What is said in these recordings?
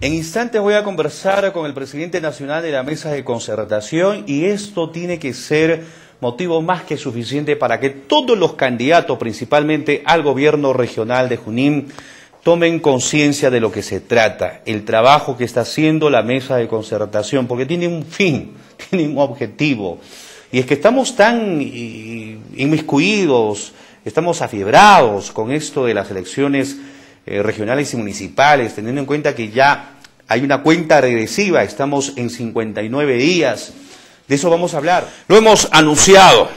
En instantes voy a conversar con el presidente nacional de la Mesa de Concertación y esto tiene que ser motivo más que suficiente para que todos los candidatos, principalmente al gobierno regional de Junín, tomen conciencia de lo que se trata, el trabajo que está haciendo la Mesa de Concertación, porque tiene un fin, tiene un objetivo. Y es que estamos tan inmiscuidos, estamos afiebrados con esto de las elecciones regionales y municipales, teniendo en cuenta que ya hay una cuenta regresiva, estamos en 59 días, de eso vamos a hablar. Lo hemos anunciado.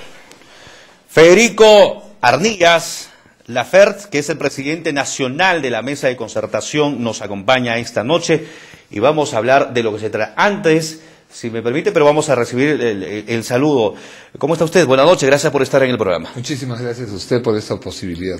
Federico Arnillas Lafert, que es el presidente nacional de la Mesa de Concertación, nos acompaña esta noche y vamos a hablar de lo que se trata. Antes, si me permite, pero vamos a recibir el saludo. ¿Cómo está usted? Buenas noches, gracias por estar en el programa. Muchísimas gracias a usted por esta posibilidad.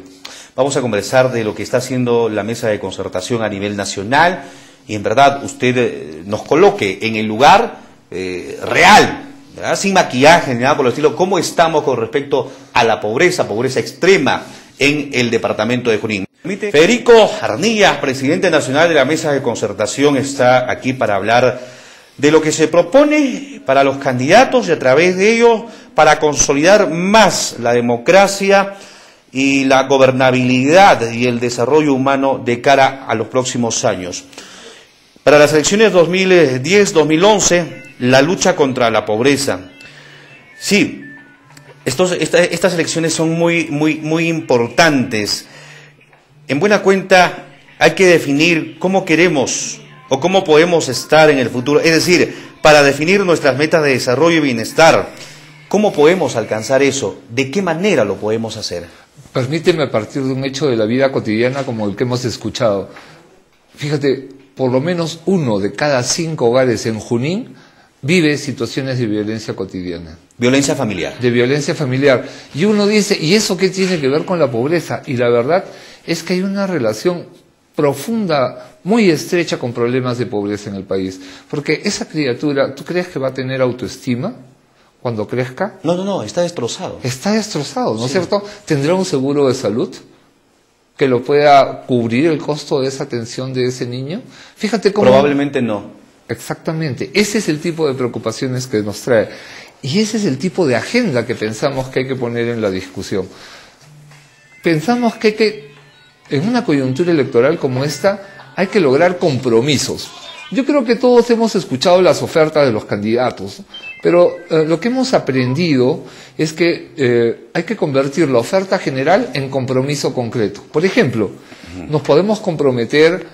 Vamos a conversar de lo que está haciendo la Mesa de Concertación a nivel nacional y en verdad usted nos coloque en el lugar real, ¿verdad? Sin maquillaje ni nada por el estilo, cómo estamos con respecto a la pobreza extrema en el departamento de Junín. Federico Arnillas, presidente nacional de la Mesa de Concertación, está aquí para hablar de lo que se propone para los candidatos y a través de ello para consolidar más la democracia y la gobernabilidad y el desarrollo humano de cara a los próximos años. Para las elecciones 2010-2011, la lucha contra la pobreza. Sí, estas elecciones son muy importantes. En buena cuenta hay que definir cómo queremos o cómo podemos estar en el futuro, es decir, para definir nuestras metas de desarrollo y bienestar, ¿cómo podemos alcanzar eso? ¿De qué manera lo podemos hacer? Permíteme, a partir de un hecho de la vida cotidiana como el que hemos escuchado. Fíjate, por lo menos 1 de cada 5 hogares en Junín vive situaciones de violencia cotidiana. Violencia familiar. De violencia familiar. Y uno dice, ¿y eso qué tiene que ver con la pobreza? Y la verdad es que hay una relación profunda, muy estrecha con problemas de pobreza en el país. Porque esa criatura, ¿tú crees que va a tener autoestima cuando crezca? No, está destrozado. Está destrozado, ¿no es cierto? ¿Tendrá un seguro de salud que lo pueda cubrir el costo de esa atención de ese niño? Fíjate cómo... Probablemente no. Exactamente. Ese es el tipo de preocupaciones que nos trae. Y ese es el tipo de agenda que pensamos que hay que poner en la discusión. Pensamos que en una coyuntura electoral como esta hay que lograr compromisos. Yo creo que todos hemos escuchado las ofertas de los candidatos, pero lo que hemos aprendido es que hay que convertir la oferta general en compromiso concreto. Por ejemplo, nos podemos comprometer,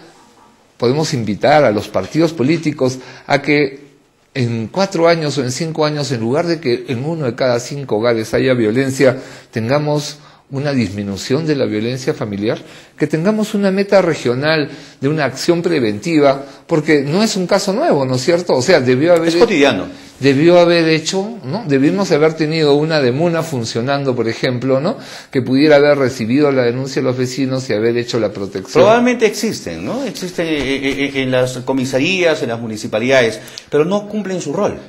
podemos invitar a los partidos políticos a que en 4 años o en 5 años, en lugar de que en 1 de cada 5 hogares haya violencia, tengamos una disminución de la violencia familiar, que tengamos una meta regional de una acción preventiva, porque no es un caso nuevo, ¿no es cierto? O sea, es cotidiano. Debió haber hecho, ¿no? Debimos haber tenido una DEMUNA funcionando, por ejemplo, ¿no? Que pudiera haber recibido la denuncia de los vecinos y haber hecho la protección. Probablemente existen, ¿no? Existen en las comisarías, en las municipalidades, pero no cumplen su rol.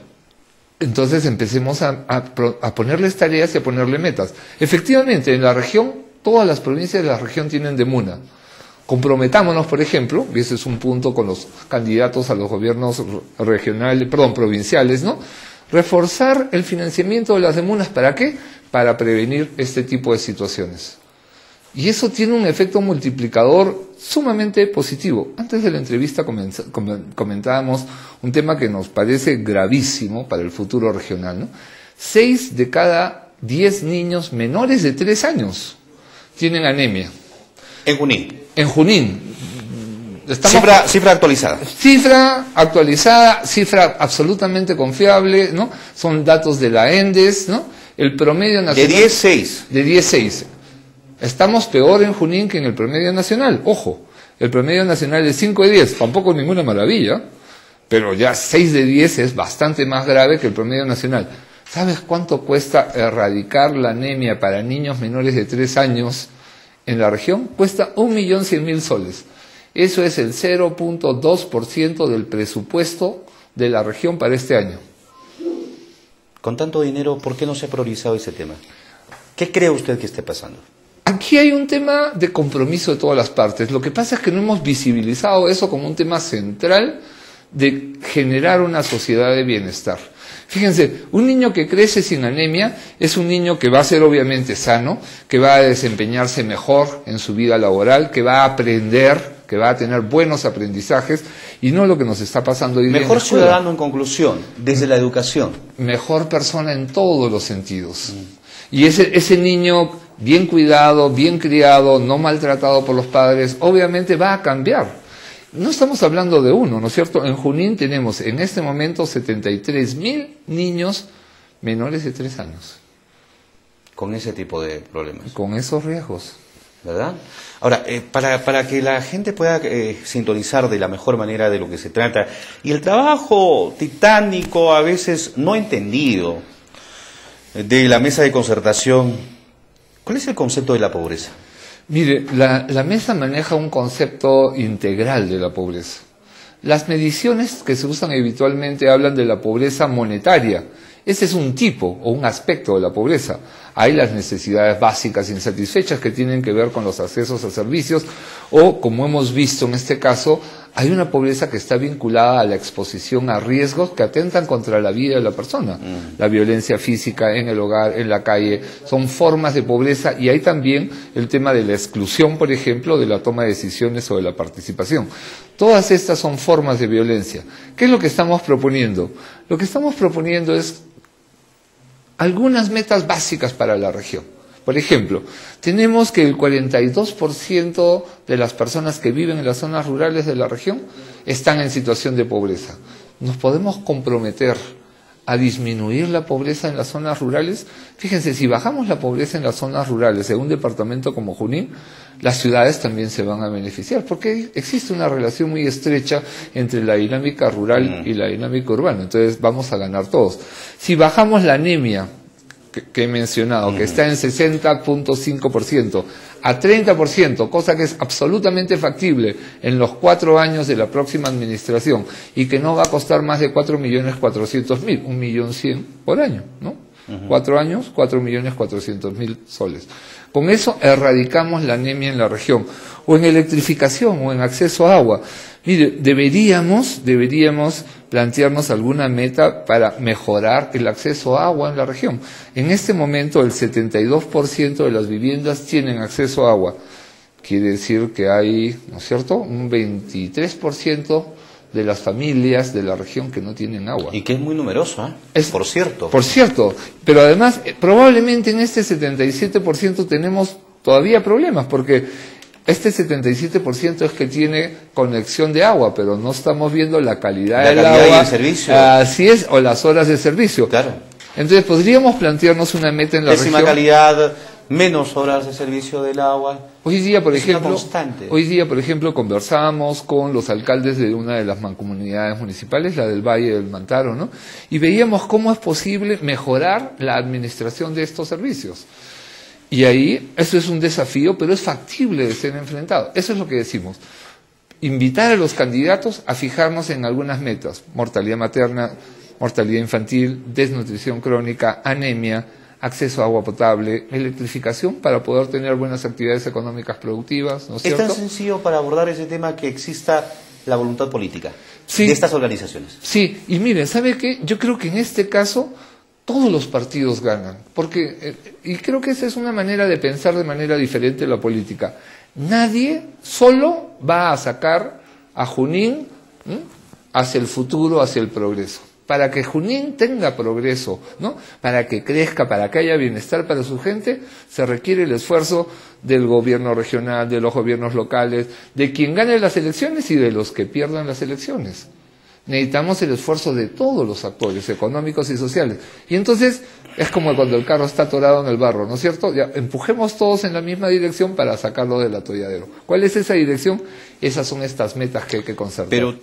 Entonces empecemos a ponerles tareas y a ponerle metas. Efectivamente, en la región, todas las provincias de la región tienen DEMUNA. Comprometámonos, por ejemplo, y ese es un punto con los candidatos a los gobiernos provinciales, ¿no? Reforzar el financiamiento de las DEMUNAs, ¿para qué? Para prevenir este tipo de situaciones. Y eso tiene un efecto multiplicador sumamente positivo. Antes de la entrevista comentábamos un tema que nos parece gravísimo para el futuro regional, ¿no? 6 de cada 10 niños menores de 3 años tienen anemia. En Junín. En Junín. Cifra actualizada. Cifra actualizada, cifra absolutamente confiable, ¿no? Son datos de la ENDES, ¿no? El promedio nacional... De 10-6. De 10-6. Estamos peor en Junín que en el promedio nacional. Ojo, el promedio nacional es 5 de 10, tampoco ninguna maravilla, pero ya 6 de 10 es bastante más grave que el promedio nacional. ¿Sabes cuánto cuesta erradicar la anemia para niños menores de 3 años en la región? Cuesta 1.100.000 soles. Eso es el 0.2% del presupuesto de la región para este año. Con tanto dinero, ¿por qué no se ha priorizado ese tema? ¿Qué cree usted que esté pasando? Aquí hay un tema de compromiso de todas las partes. Lo que pasa es que no hemos visibilizado eso como un tema central de generar una sociedad de bienestar. Fíjense, un niño que crece sin anemia es un niño que va a ser obviamente sano, que va a desempeñarse mejor en su vida laboral, que va a aprender, que va a tener buenos aprendizajes, y no lo que nos está pasando hoy día. Mejor ciudadano en conclusión, desde la educación. Mejor persona en todos los sentidos. Y ese niño bien cuidado, bien criado, no maltratado por los padres, obviamente va a cambiar. No estamos hablando de uno, ¿no es cierto? En Junín tenemos en este momento 73.000 niños menores de 3 años. Con ese tipo de problemas. Con esos riesgos. ¿Verdad? Ahora, para que la gente pueda sintonizar de la mejor manera de lo que se trata, y el trabajo titánico, a veces no entendido, de la mesa de concertación, ¿cuál es el concepto de la pobreza? Mire, la mesa maneja un concepto integral de la pobreza. Las mediciones que se usan habitualmente hablan de la pobreza monetaria. Ese es un tipo o un aspecto de la pobreza. Hay las necesidades básicas insatisfechas que tienen que ver con los accesos a servicios o, como hemos visto en este caso, hay una pobreza que está vinculada a la exposición a riesgos que atentan contra la vida de la persona. La violencia física en el hogar, en la calle, son formas de pobreza, y hay también el tema de la exclusión, por ejemplo, de la toma de decisiones o de la participación. Todas estas son formas de violencia. ¿Qué es lo que estamos proponiendo? Lo que estamos proponiendo es algunas metas básicas para la región. Por ejemplo, tenemos que el 42% de las personas que viven en las zonas rurales de la región están en situación de pobreza. ¿Nos podemos comprometer a disminuir la pobreza en las zonas rurales? Fíjense, si bajamos la pobreza en las zonas rurales en un departamento como Junín, las ciudades también se van a beneficiar, porque existe una relación muy estrecha entre la dinámica rural y la dinámica urbana. Entonces vamos a ganar todos. Si bajamos la anemia que he mencionado, que está en 60.5%, a 30%, cosa que es absolutamente factible en los 4 años de la próxima administración, y que no va a costar más de 4.400.000, 1.100.000 por año, ¿no? 4 años, 4.400.000 soles. Con eso erradicamos la anemia en la región, o en electrificación, o en acceso a agua. Mire, deberíamos plantearnos alguna meta para mejorar el acceso a agua en la región. En este momento el 72% de las viviendas tienen acceso a agua. Quiere decir que hay, ¿no es cierto?, un 23% de las familias de la región que no tienen agua. Y que es muy numeroso, ¿eh? Por cierto. Por cierto, pero además probablemente en este 77% tenemos todavía problemas, porque este 77% es que tiene conexión de agua, pero no estamos viendo la calidad del agua. Y el servicio. Así es, o las horas de servicio. Claro. Entonces podríamos plantearnos una meta en la región. Pésima calidad, menos horas de servicio del agua. Hoy día, por ejemplo, conversábamos con los alcaldes de una de las mancomunidades municipales, la del Valle del Mantaro, ¿no? Y veíamos cómo es posible mejorar la administración de estos servicios. Y ahí, eso es un desafío, pero es factible de ser enfrentado. Eso es lo que decimos. Invitar a los candidatos a fijarnos en algunas metas: mortalidad materna, mortalidad infantil, desnutrición crónica, anemia, acceso a agua potable, electrificación, para poder tener buenas actividades económicas productivas, ¿no es cierto? Es tan sencillo para abordar ese tema que exista la voluntad política de estas organizaciones. Sí, y miren, ¿sabe qué? Yo creo que en este caso todos los partidos ganan, porque, y creo que esa es una manera de pensar de manera diferente la política. Nadie solo va a sacar a Junín hacia el futuro, hacia el progreso. Para que Junín tenga progreso, ¿no?, para que crezca, para que haya bienestar para su gente, se requiere el esfuerzo del gobierno regional, de los gobiernos locales, de quien gane las elecciones y de los que pierdan las elecciones. Necesitamos el esfuerzo de todos los actores económicos y sociales. Y entonces es como cuando el carro está atorado en el barro, ¿no es cierto? Ya, empujemos todos en la misma dirección para sacarlo del atolladero. ¿Cuál es esa dirección? Esas son estas metas que hay que concertar.